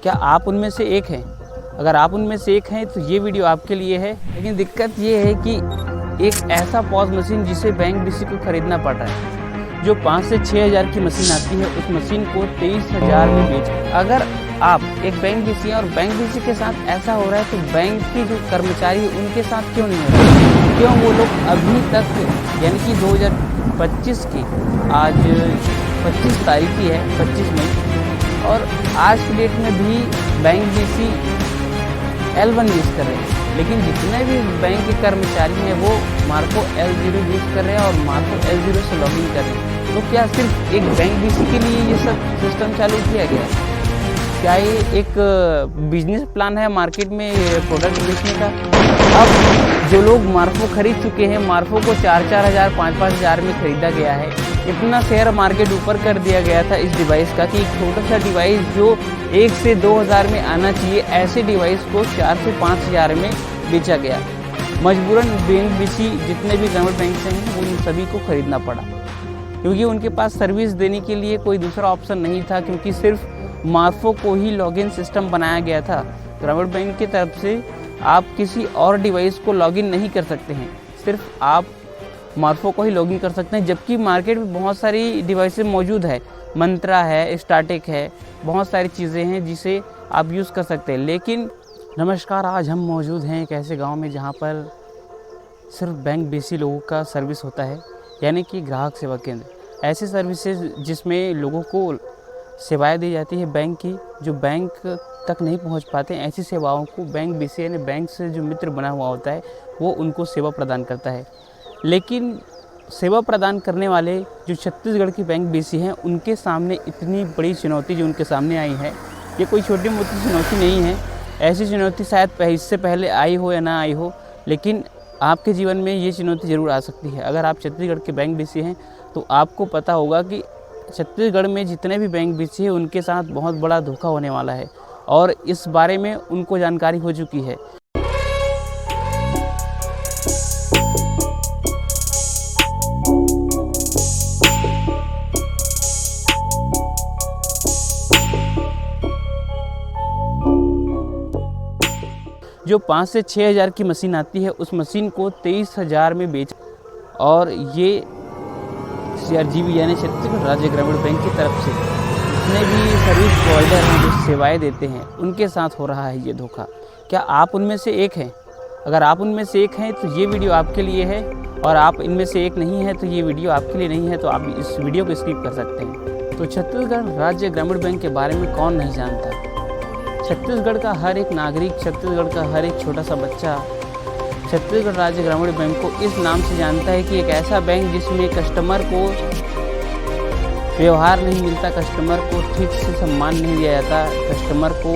क्या आप उनमें से एक हैं? अगर आप उनमें से एक हैं तो ये वीडियो आपके लिए है। लेकिन दिक्कत ये है कि एक ऐसा पॉज मशीन जिसे बैंक बीसी को खरीदना पड़ रहा है, जो 5 से 6 हज़ार की मशीन आती है, उस मशीन को 23,000 में बेच। अगर आप एक बैंक बीसी हैं और बैंक बीसी के साथ ऐसा हो रहा है तो बैंक की जो कर्मचारी है उनके साथ क्यों नहीं हो रहा है? क्यों वो लोग अभी तक, यानी कि 2025 की आज 25 तारीख ही है, 25 मई, और आज की डेट में भी बैंक बीसी L1 यूज़ कर रहे हैं। लेकिन जितने भी बैंक के कर्मचारी हैं वो मार्को L0 यूज़ कर रहे हैं और मार्को L0 से लॉगिन कर रहे हैं। तो क्या सिर्फ एक बैंक बीसी के लिए ये सब सिस्टम चालू किया गया है? क्या ये एक बिजनेस प्लान है मार्केट में प्रोडक्ट बेचने का? अब जो लोग मार्को खरीद चुके हैं, मार्को को 4-4 हज़ार 5-5 हज़ार में खरीदा गया है। इतना शेयर मार्केट ऊपर कर दिया गया था इस डिवाइस का कि एक छोटा सा डिवाइस जो 1 से 2 हज़ार में आना चाहिए, ऐसे डिवाइस को 4 से 5 हज़ार में बेचा गया। मजबूरन बैंक बीसी जितने भी ग्रामीण बैंक से हैं उन सभी को खरीदना पड़ा, क्योंकि उनके पास सर्विस देने के लिए कोई दूसरा ऑप्शन नहीं था, क्योंकि सिर्फ मार्को को ही लॉगिन सिस्टम बनाया गया था। ग्रामीण बैंक की तरफ से आप किसी और डिवाइस को लॉगिन नहीं कर सकते हैं, सिर्फ आप मार्को को ही लॉगिन कर सकते हैं। जबकि मार्केट में बहुत सारी डिवाइसें मौजूद है, मंत्रा है, स्टार्टेक है, बहुत सारी चीज़ें हैं जिसे आप यूज़ कर सकते हैं। लेकिन नमस्कार, आज हम मौजूद हैं एक ऐसे गांव में जहां पर सिर्फ बैंक बीसी लोगों का सर्विस होता है, यानी कि ग्राहक सेवा केंद्र। ऐसे सर्विसेज जिसमें लोगों को सेवाएं दी जाती है बैंक की, जो बैंक तक नहीं पहुंच पाते हैं, ऐसी सेवाओं को बैंक बीसी यानी बैंक से जो मित्र बना हुआ होता है वो उनको सेवा प्रदान करता है। लेकिन सेवा प्रदान करने वाले जो छत्तीसगढ़ की बैंक बीसी हैं, उनके सामने इतनी बड़ी चुनौती जो उनके सामने आई है, ये कोई छोटी मोटी चुनौती नहीं है। ऐसी चुनौती शायद इससे पहले आई हो या ना आई हो, लेकिन आपके जीवन में ये चुनौती ज़रूर आ सकती है। अगर आप छत्तीसगढ़ के बैंक बीसी हैं तो आपको पता होगा कि छत्तीसगढ़ में जितने भी बैंक बीसी हैं उनके साथ बहुत बड़ा धोखा होने वाला है, और इस बारे में उनको जानकारी हो चुकी है। जो 5 से 6 हज़ार की मशीन आती है, उस मशीन को 23,000 में बेच, और ये CRGB यानी छत्तीसगढ़ राज्य ग्रामीण बैंक की तरफ से जितने भी सर्विस प्रोवाइडर हैं जो सेवाएं देते हैं उनके साथ हो रहा है ये धोखा। क्या आप उनमें से एक हैं? अगर आप उनमें से एक हैं तो ये वीडियो आपके लिए है, और आप इनमें से एक नहीं है तो ये वीडियो आपके लिए नहीं है, तो आप इस वीडियो को स्किप कर सकते हैं। तो छत्तीसगढ़ राज्य ग्रामीण बैंक के बारे में कौन नहीं जानता? छत्तीसगढ़ का हर एक नागरिक, छत्तीसगढ़ का हर एक छोटा सा बच्चा छत्तीसगढ़ राज्य ग्रामीण बैंक को इस नाम से जानता है कि एक ऐसा बैंक जिसमें कस्टमर को व्यवहार नहीं मिलता, कस्टमर को ठीक से सम्मान नहीं दिया जाता, कस्टमर को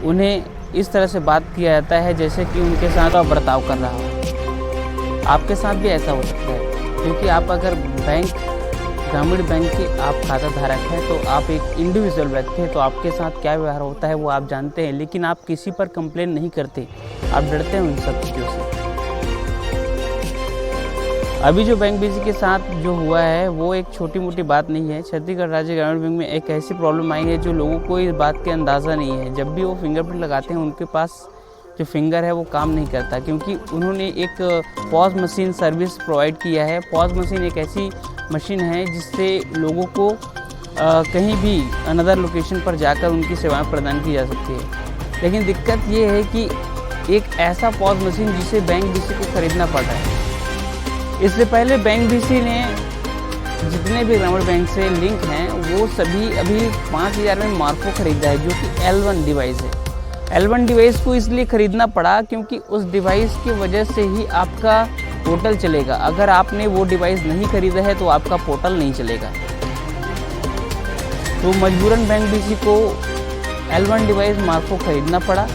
उन्हें इस तरह से बात किया जाता है जैसे कि उनके साथ बर्ताव कर रहा हो। आपके साथ भी ऐसा हो सकता है, क्योंकि आप अगर ग्रामीण बैंक के आप खाता धारक हैं तो आप एक इंडिविजुअल व्यक्ति हैं, तो आपके साथ क्या व्यवहार होता है वो आप जानते हैं, लेकिन आप किसी पर कंप्लेन नहीं करते, आप डरते हैं उन सब चीज़ों से। अभी जो बैंक बीसी के साथ जो हुआ है वो एक छोटी मोटी बात नहीं है। छत्तीसगढ़ राज्य ग्रामीण बैंक में एक ऐसी प्रॉब्लम आई है जो लोगों को इस बात के अंदाज़ा नहीं है। जब भी वो फिंगरप्रिंट लगाते हैं उनके पास जो फिंगर है वो काम नहीं करता, क्योंकि उन्होंने एक पॉज मशीन सर्विस प्रोवाइड किया है। पॉज मशीन एक ऐसी मशीन है जिससे लोगों को कहीं भी अनदर लोकेशन पर जाकर उनकी सेवाएं प्रदान की जा सकती है। लेकिन दिक्कत ये है कि एक ऐसा पॉज मशीन जिसे बैंक बीसी को खरीदना पड़ रहा है। इससे पहले बैंक बीसी ने जितने भी ग्रामीण बैंक से लिंक हैं वो सभी अभी 5 हज़ार में मार्को खरीदा है, जो कि L1 डिवाइस है। L1 डिवाइस को इसलिए खरीदना पड़ा क्योंकि उस डिवाइस की वजह से ही आपका पोर्टल चलेगा। अगर आपने वो डिवाइस नहीं खरीदा है तो आपका पोर्टल नहीं चलेगा। तो मजबूरन बैंक बीसी को L1 डिवाइस मार्को खरीदना पड़ा।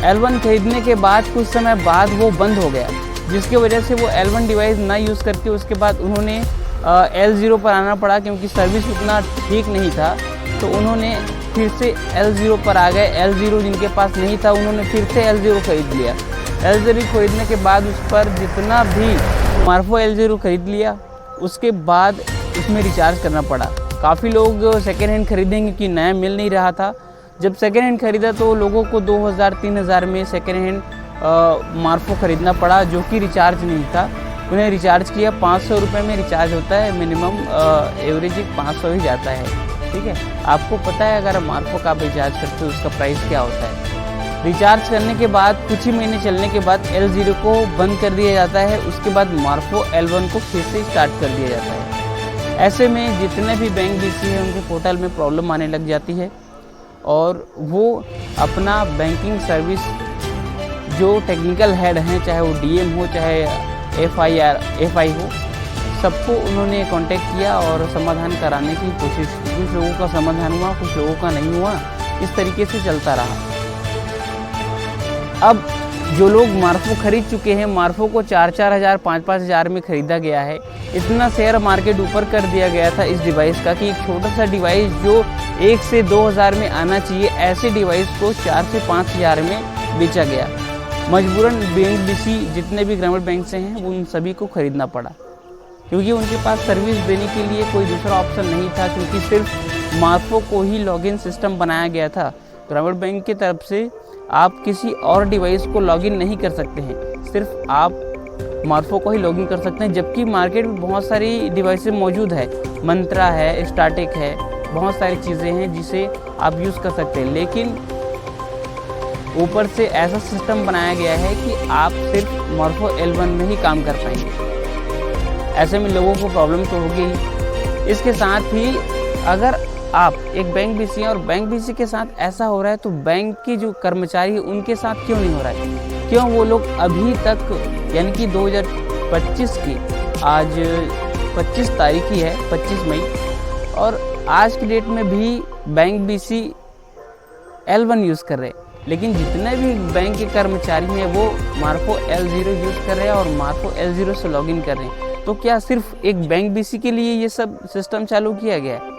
L1 खरीदने के बाद कुछ समय बाद वो बंद हो गया, जिसकी वजह से वो L1 डिवाइस ना यूज़ करके उसके बाद उन्होंने L0 पर आना पड़ा, क्योंकि सर्विस उतना ठीक नहीं था। तो उन्होंने फिर से L0 पर आ गए। L0 जिनके पास नहीं था उन्होंने फिर से L0 खरीद लिया। L0 खरीदने के बाद उस पर जितना भी मार्को L0 खरीद लिया, उसके बाद उसमें रिचार्ज करना पड़ा। काफ़ी लोग सेकेंड हैंड खरीदेंगे कि नया मिल नहीं रहा था। जब सेकेंड हैंड खरीदा तो लोगों को 2000-3000 में सेकेंड हैंड मार्फो ख़रीदना पड़ा, जो कि रिचार्ज नहीं था। उन्हें रिचार्ज किया, 500 रुपये में रिचार्ज होता है, मिनिमम एवरेज 500 ही जाता है। ठीक है, आपको पता है अगर मार्फो का आप रिचार्ज करते हो उसका प्राइस क्या होता है। रिचार्ज करने के बाद कुछ ही महीने चलने के बाद L0 को बंद कर दिया जाता है, उसके बाद मार्फो L1 को फिर से स्टार्ट कर दिया जाता है। ऐसे में जितने भी बैंक BC हैं उनके पोर्टल में प्रॉब्लम आने लग जाती है और वो अपना बैंकिंग सर्विस जो टेक्निकल हेड हैं, चाहे वो DM हो चाहे FI हो, सबको उन्होंने कांटेक्ट किया और समाधान कराने की कोशिश की। कुछ लोगों का समाधान हुआ, कुछ लोगों का नहीं हुआ, इस तरीके से चलता रहा। अब जो लोग मार्फो खरीद चुके हैं, मार्फो को 4-4 हज़ार 5-5 हज़ार में ख़रीदा गया है। इतना शेयर मार्केट ऊपर कर दिया गया था इस डिवाइस का कि एक छोटा सा डिवाइस जो 1 से 2 हज़ार में आना चाहिए, ऐसे डिवाइस को 4 से 5 हज़ार में बेचा गया। मजबूरन बैंक BC जितने भी ग्रामीण बैंक से हैं उन सभी को ख़रीदना पड़ा, क्योंकि उनके पास सर्विस देने के लिए कोई दूसरा ऑप्शन नहीं था, क्योंकि सिर्फ मार्फो को ही लॉगिन सिस्टम बनाया गया था। ग्रामीण बैंक की तरफ से आप किसी और डिवाइस को लॉगिन नहीं कर सकते हैं, सिर्फ आप मार्फो को ही लॉगिन कर सकते हैं। जबकि मार्केट में बहुत सारी डिवाइसें मौजूद है, मंत्रा है, स्टार्टेक है, बहुत सारी चीज़ें हैं जिसे आप यूज़ कर सकते हैं। लेकिन ऊपर से ऐसा सिस्टम बनाया गया है कि आप सिर्फ मार्फो L1 में ही काम कर पाएंगे। ऐसे में लोगों को प्रॉब्लम तो होगी। इसके साथ ही अगर आप एक बैंक BC हैं और बैंक BC के साथ ऐसा हो रहा है तो बैंक के जो कर्मचारी हैं उनके साथ क्यों नहीं हो रहा है? क्यों वो लोग अभी तक, यानी कि 2025 की आज 25 तारीख ही है, 25 मई, और आज की डेट में भी बैंक BC L1 यूज़ कर रहे हैं। लेकिन जितने भी बैंक के कर्मचारी हैं वो मार्फो L0 यूज़ कर रहे हैं और मार्फो L0 से लॉगिन कर रहे हैं। तो क्या सिर्फ एक बैंक BC के लिए ये सब सिस्टम चालू किया गया है?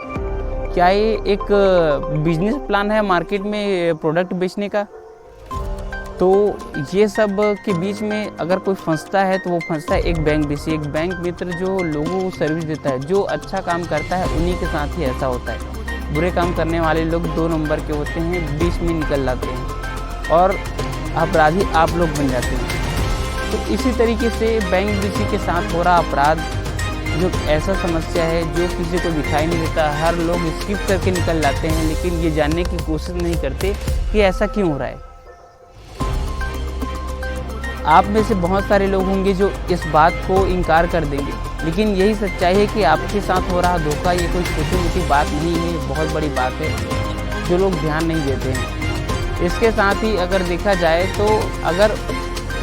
क्या ये एक बिजनेस प्लान है मार्केट में प्रोडक्ट बेचने का? तो ये सब के बीच में अगर कोई फंसता है तो वो फंसता है एक बैंक BC, एक बैंक मित्र जो लोगों को सर्विस देता है, जो अच्छा काम करता है उन्हीं के साथ ही ऐसा होता है। बुरे काम करने वाले लोग 2 नंबर के होते हैं, बीच में निकल जाते हैं और अपराधी आप लोग बन जाते हैं। तो इसी तरीके से बैंक BC के साथ हो रहा अपराध जो ऐसा समस्या है जो किसी को दिखाई नहीं देता, हर लोग स्किप करके निकल जाते हैं, लेकिन ये जानने की कोशिश नहीं करते कि ऐसा क्यों हो रहा है। आप में से बहुत सारे लोग होंगे जो इस बात को इनकार कर देंगे, लेकिन यही सच्चाई है कि आपके साथ हो रहा धोखा ये कोई छोटी मोटी बात नहीं है, बहुत बड़ी बात है जो लोग ध्यान नहीं देते हैं। इसके साथ ही अगर देखा जाए तो अगर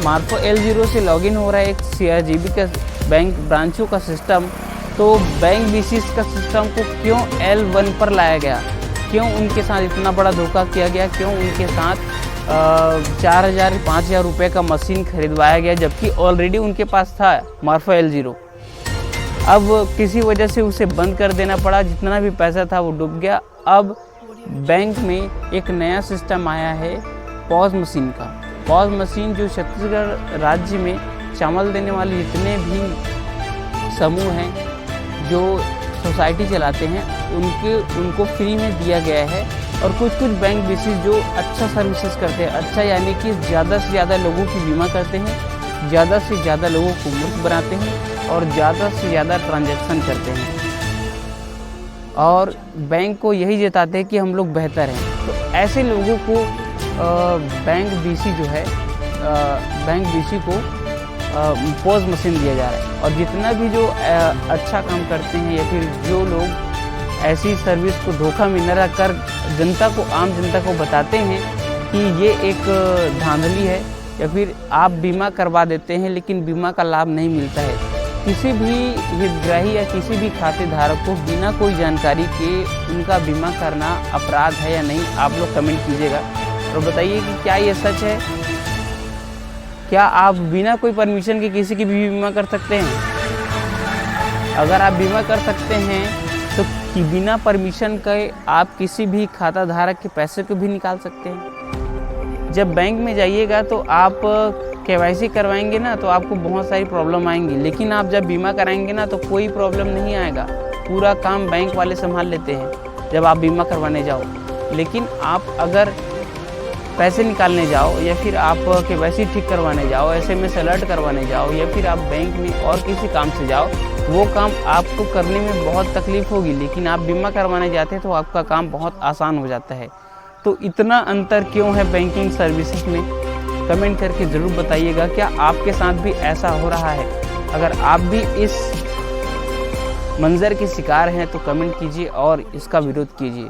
मार्फो L0 से लॉगिन हो रहा है एक CRGB का बैंक ब्रांचों का सिस्टम, तो बैंक BC का सिस्टम को क्यों L1 पर लाया गया? क्यों उनके साथ इतना बड़ा धोखा किया गया? क्यों उनके साथ 4,000-5,000 रुपये का मशीन खरीदवाया गया, जबकि ऑलरेडी उनके पास था मार्फो L0? अब किसी वजह से उसे बंद कर देना पड़ा, जितना भी पैसा था वो डूब गया। अब बैंक में एक नया सिस्टम आया है पॉज मशीन का। पॉज मशीन जो छत्तीसगढ़ राज्य में चावल देने वाले जितने भी समूह हैं जो सोसाइटी चलाते हैं उनको फ्री में दिया गया है। और कुछ बैंक BC जो अच्छा सर्विसेज करते हैं, अच्छा यानी कि ज़्यादा से ज़्यादा लोगों की बीमा करते हैं, ज़्यादा से ज़्यादा लोगों को मुफ्त बनाते हैं और ज़्यादा से ज़्यादा ट्रांजैक्शन करते हैं और बैंक को यही जताते हैं कि हम लोग बेहतर हैं। तो ऐसे लोगों को बैंक BC जो है बैंक BC को पॉज मशीन दिया जा रहा है। और जितना भी जो अच्छा काम करते हैं या फिर जो लोग ऐसी सर्विस को धोखा में न रख कर जनता को, आम जनता को बताते हैं कि ये एक धांधली है या फिर आप बीमा करवा देते हैं लेकिन बीमा का लाभ नहीं मिलता है। किसी भी हितग्राही या किसी भी खाते धारक को बिना कोई जानकारी के उनका बीमा करना अपराध है या नहीं, आप लोग कमेंट कीजिएगा और बताइए कि क्या ये सच है? क्या आप बिना कोई परमिशन के किसी की भी बीमा कर सकते हैं? अगर आप बीमा कर सकते हैं तो कि बिना परमिशन के आप किसी भी खाता धारक के पैसे को भी निकाल सकते हैं। जब बैंक में जाइएगा तो आप KYC करवाएंगे ना तो आपको बहुत सारी प्रॉब्लम आएंगी, लेकिन आप जब बीमा कराएंगे ना तो कोई प्रॉब्लम नहीं आएगा। पूरा काम बैंक वाले संभाल लेते हैं जब आप बीमा करवाने जाओ। लेकिन आप अगर पैसे निकालने जाओ या फिर आप केवाईसी ठीक करवाने जाओ, SMS अलर्ट करवाने जाओ या फिर आप बैंक में और किसी काम से जाओ, वो काम आपको करने में बहुत तकलीफ़ होगी। लेकिन आप बीमा करवाने जाते हैं तो आपका काम बहुत आसान हो जाता है। तो इतना अंतर क्यों है बैंकिंग सर्विसेज में? कमेंट करके ज़रूर बताइएगा। क्या आपके साथ भी ऐसा हो रहा है? अगर आप भी इस मंज़र के शिकार हैं तो कमेंट कीजिए और इसका विरोध कीजिए।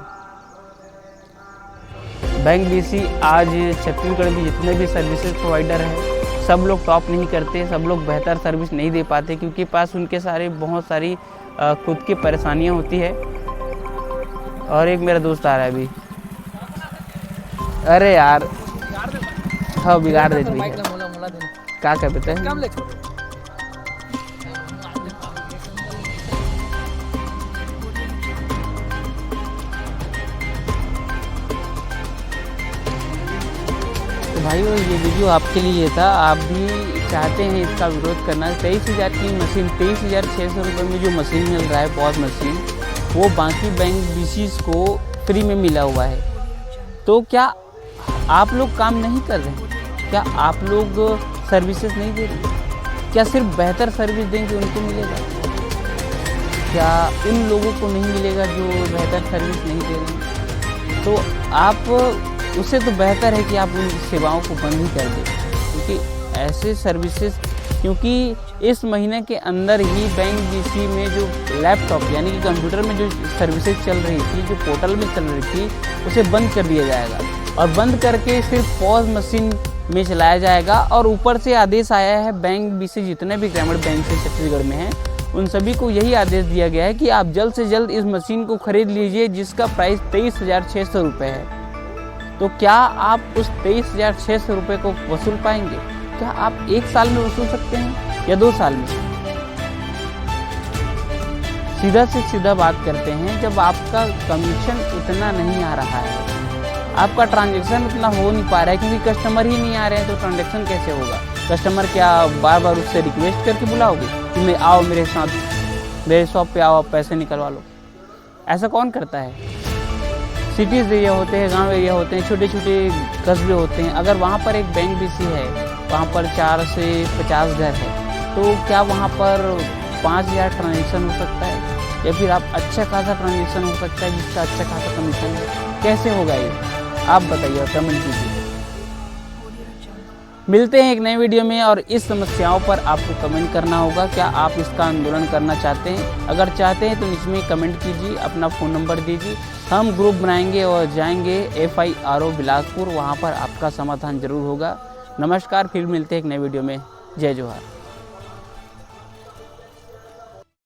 बैंक BC आज छत्तीसगढ़ में जितने भी सर्विसेज प्रोवाइडर हैं, सब लोग टॉप नहीं करते, सब लोग बेहतर सर्विस नहीं दे पाते, क्योंकि पास उनके बहुत सारी खुद की परेशानियां होती है। और एक मेरा दोस्त आ रहा है अभी। अरे यार, हाँ बिगाड़ देते हैं। क्या कर देते हैं? भाइयों, ये वीडियो आपके लिए था। आप भी चाहते हैं इसका विरोध करना। 23,000 की मशीन, 23,600 रुपये में जो मशीन मिल रहा है पॉज मशीन, वो बाकी बैंक BCs को फ्री में मिला हुआ है। तो क्या आप लोग काम नहीं कर रहे हैं? क्या आप लोग सर्विसेज नहीं दे रहे? क्या सिर्फ बेहतर सर्विस देंगे उनको मिलेगा? क्या उन लोगों को नहीं मिलेगा जो बेहतर सर्विस नहीं दे रहे हैं? तो आप उससे तो बेहतर है कि आप उन सेवाओं को बंद ही कर दें, क्योंकि ऐसे सर्विसेज, क्योंकि इस महीने के अंदर ही बैंक BC में जो लैपटॉप यानी कि कंप्यूटर में जो सर्विसेज चल रही थी, जो पोर्टल में चल रही थी, उसे बंद कर दिया जाएगा और बंद करके सिर्फ पॉज मशीन में चलाया जाएगा। और ऊपर से आदेश आया है बैंक BC जितने भी ग्रामीण बैंक से छत्तीसगढ़ में हैं, उन सभी को यही आदेश दिया गया है कि आप जल्द से जल्द इस मशीन को खरीद लीजिए, जिसका प्राइस 23,600 रुपये है। तो क्या आप उस 23,600 रुपये को वसूल पाएंगे? क्या आप 1 साल में वसूल सकते हैं या 2 साल में? सीधा से सीधा बात करते हैं, जब आपका कमीशन उतना नहीं आ रहा है, आपका ट्रांजैक्शन उतना हो नहीं पा रहा है, क्योंकि कस्टमर ही नहीं आ रहे हैं, तो ट्रांजैक्शन कैसे होगा? कस्टमर क्या बार बार उससे रिक्वेस्ट करके बुलाओगे कि मैं आओ मेरे साथ, मेरे शॉप पे आओ, पैसे निकलवा लो? ऐसा कौन करता है? सिटीज़ एरिया होते हैं, गांव एरिया होते हैं, छोटे छोटे कस्बे होते हैं। अगर वहाँ पर एक बैंक BC है, वहाँ पर 4 से 50 घर है, तो क्या वहाँ पर 5,000 ट्रांजेक्शन हो सकता है? या फिर आप अच्छा खासा ट्रांजेक्शन हो सकता है जिसका अच्छा खासा कमीशन है? कैसे होगा ये? आप बताइए और कमेंट कीजिए। मिलते हैं एक नए वीडियो में, और इस समस्याओं पर आपको कमेंट करना होगा। क्या आप इसका आंदोलन करना चाहते हैं? अगर चाहते हैं तो नीचे में कमेंट कीजिए, अपना फ़ोन नंबर दीजिए, हम ग्रुप बनाएंगे और जाएंगे FIRO बिलासपुर, वहाँ पर आपका समाधान जरूर होगा। नमस्कार, फिर मिलते हैं एक नए वीडियो में। जय जोहार।